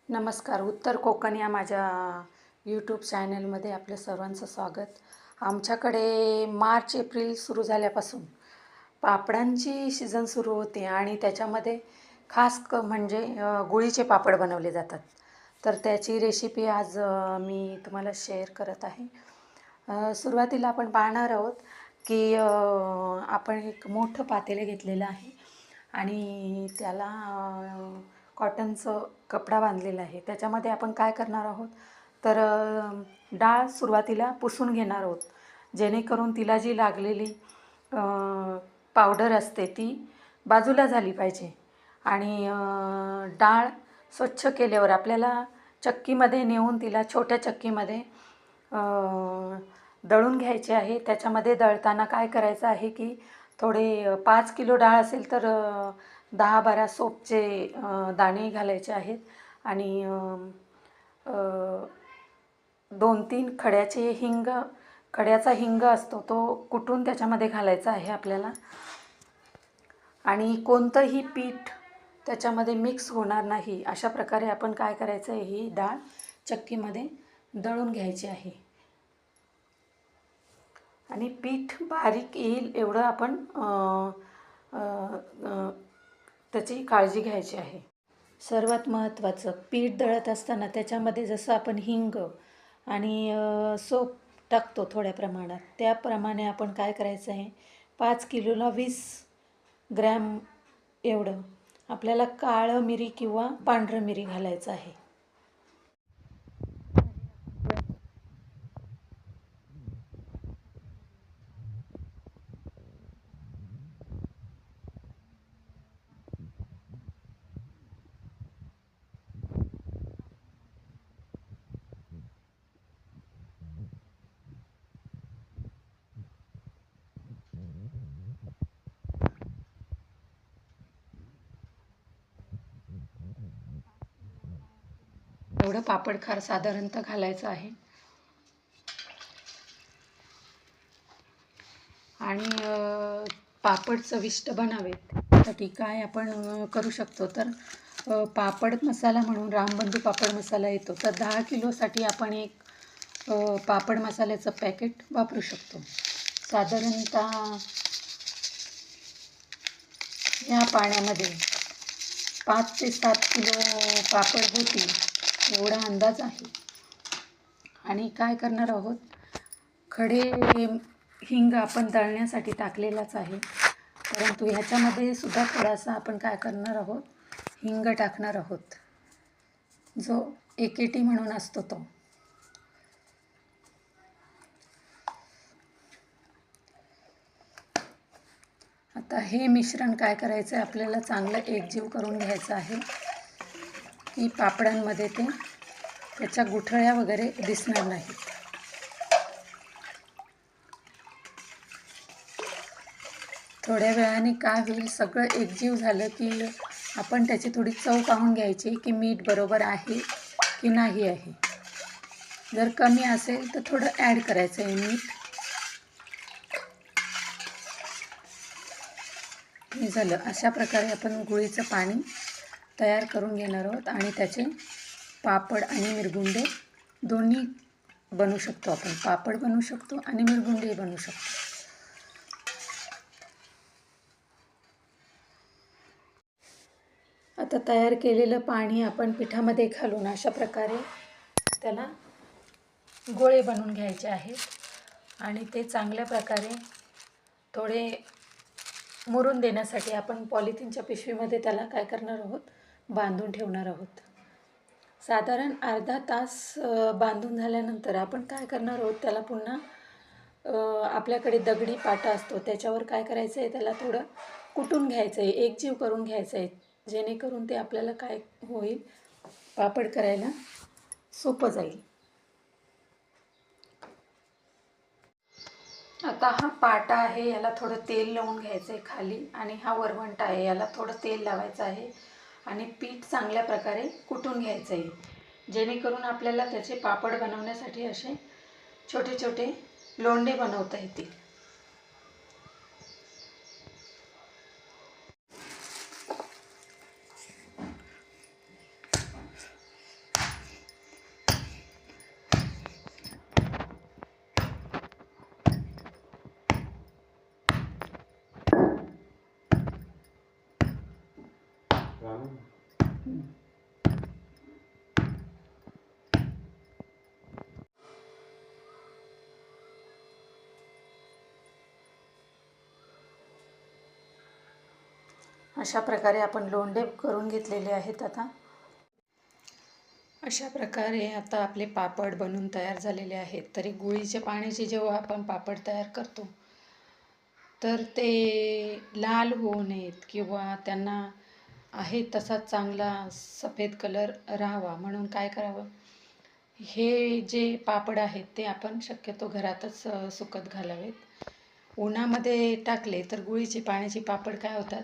नमस्कार. उत्तर कोकण या माझ्या यूट्यूब चॅनलमध्ये आपल्या सर्वांचं स्वागत. आमच्याकडे मार्च एप्रिल सुरू झाल्यापासून पापडांची सीझन सुरू होते आणि त्याच्यामध्ये खास म्हणजे गुळीचे पापड बनवले जातात. तर त्याची रेसिपी आज मी तुम्हाला शेअर करत आहे. सुरुवातीला आपण पाहणार आहोत की आपण एक मोठं पातेलं घेतलेलं आहे आणि त्याला कॉटनचं कपडा बांधलेला आहे. त्याच्यामध्ये आपण काय करणार आहोत तर डाळ सुरुवातीला पुसून घेणार आहोत, जेणेकरून तिला जी लागलेली पावडर असते ती बाजूला झाली पाहिजे. आणि डाळ स्वच्छ केल्यावर आपल्याला चक्कीमध्ये नेऊन तिला छोट्या चक्कीमध्ये दळून घ्यायचे आहे. त्याच्यामध्ये दळताना काय करायचं आहे की थोडे 5 किलो डाळ असेल तर 10-12 सोपचे दाणे घालायचे आहेत आणि 2-3 खड्याचा हिंग असतो तो कुटून त्याच्यामध्ये घालायचा आहे आपल्याला. आणि कोणतंही पीठ त्याच्यामध्ये मिक्स होणार नाही अशा प्रकारे आपण काय करायचं आहे, ही डाळ चक्कीमध्ये दळून घ्यायची आहे आणि पीठ बारीक येईल एवढं आपण त्याची काळजी घ्यायची आहे. सर्वात महत्त्वाचं, पीठ दळत असताना त्याच्यामध्ये जसं आपण हिंग आणि सोप टाकतो थोड्या प्रमाणात, त्याप्रमाणे आपण काय करायचं आहे, 5 किलोला 20 ग्रॅम एवढं आपल्याला काळं मिरी किंवा पांढरं मिरी घालायचं आहे. एवढं पापडखार साधारणतः घालायचं आहे. आणि पापड चविष्ट बनावेत त्यासाठी काय आपण करू शकतो तर पापड मसाला म्हणून रामबंधू पापड मसाला येतो, तर 10 किलोसाठी आपण एक पापड मसाल्याचं पॅकेट वापरू शकतो. साधारणतः या पाण्यामध्ये 5 ते 7 किलो पापड होतील एवढा अंदाज आहे. आणि काय करणार आहोत, खडे हिंग आपण दळण्यासाठी टाकलेलाच आहे, परंतु ह्याच्यामध्ये सुद्धा थोडासा आपण काय करणार आहोत, हिंग टाकणार आहोत, जो एकेटी म्हणून असतो तो. आता हे मिश्रण काय करायचं आहे, आपल्याला चांगलं एकजीव करून घ्यायचं आहे की पापडांमध्ये ते त्याच्या गुठळ्या वगैरे दिसणार नाहीत. थोड्या वेळाने काय होईल, सगळं एकजीव झालं की आपण त्याची थोडी चव पाहून घ्यायची की मीठ बरोबर आहे की नाही आहे. जर कमी असेल तर थोडं ॲड करायचं आहे मीठ. हे झालं. अशा प्रकारे आपण गुळीचं पाणी तयार करून घेणार आहोत आणि त्याचे पापड आणि मिरगुंडे दोन्ही बनवू शकतो आपण. पापड बनवू शकतो आणि मिरगुंडेही बनवू शकतो. आता तयार केलेलं पाणी आपण पिठामध्ये घालून अशा प्रकारे त्याला गोळे बनवून घ्यायचे आहेत आणि ते चांगल्या प्रकारे थोडे मुरून देण्यासाठी आपण पॉलिथिनच्या पिशवीमध्ये त्याला काय करणार आहोत, बांधून ठेवणार आहोत. साधारण अर्धा तास बांधून झाल्यानंतर आपण काय करणार आहोत, त्याला पुन्हा आपल्याकडे दगडी पाटा असतो त्याच्यावर काय करायचं आहे, त्याला थोडं कुटून घ्यायचं आहे, एकजीव करून घ्यायचं आहे, जेणेकरून ते आपल्याला काय होईल, पापड करायला सोपं जाईल. आता हा पाटा आहे, याला थोडं तेल लावून घ्यायचं आहे खाली, आणि हा वरवंटा आहे, याला थोडं तेल लावायचं आहे आणि पीठ चांगल्या प्रकारे कुटून घ्यायचं आहे, जेणेकरून आपल्याला त्याचे पापड बनवण्यासाठी असे छोटे छोटे लोंढे बनवता येतील. अशा प्रकारे आपण लोंढे करून घेतलेले आहेत. अशा प्रकारे आता आपले पापड बनून तयार झालेले आहेत. तरी गुळीच्या पाण्याचे जेव्हा आपण पापड तयार करतो तर ते लाल होऊ नयेत किंवा त्यांना आहे तसाच चांगला सफेद कलर राहावा म्हणून काय करावं, हे जे पापड आहेत ते आपण शक्यतो घरातच सुकत घालावेत. उन्हामध्ये टाकले तर गुळीचे पाण्याचे पापड काय होतात,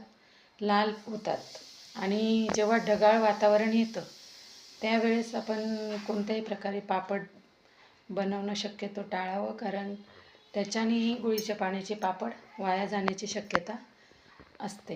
लाल होतात. आणि जेव्हा ढगाळ वातावरण येतं त्यावेळेस आपण कोणत्याही प्रकारे पापड बनवणं शक्यतो टाळावं, कारण त्याच्यानेही गुळीच्या पाण्याचे पापड वाया जाण्याची शक्यता असते.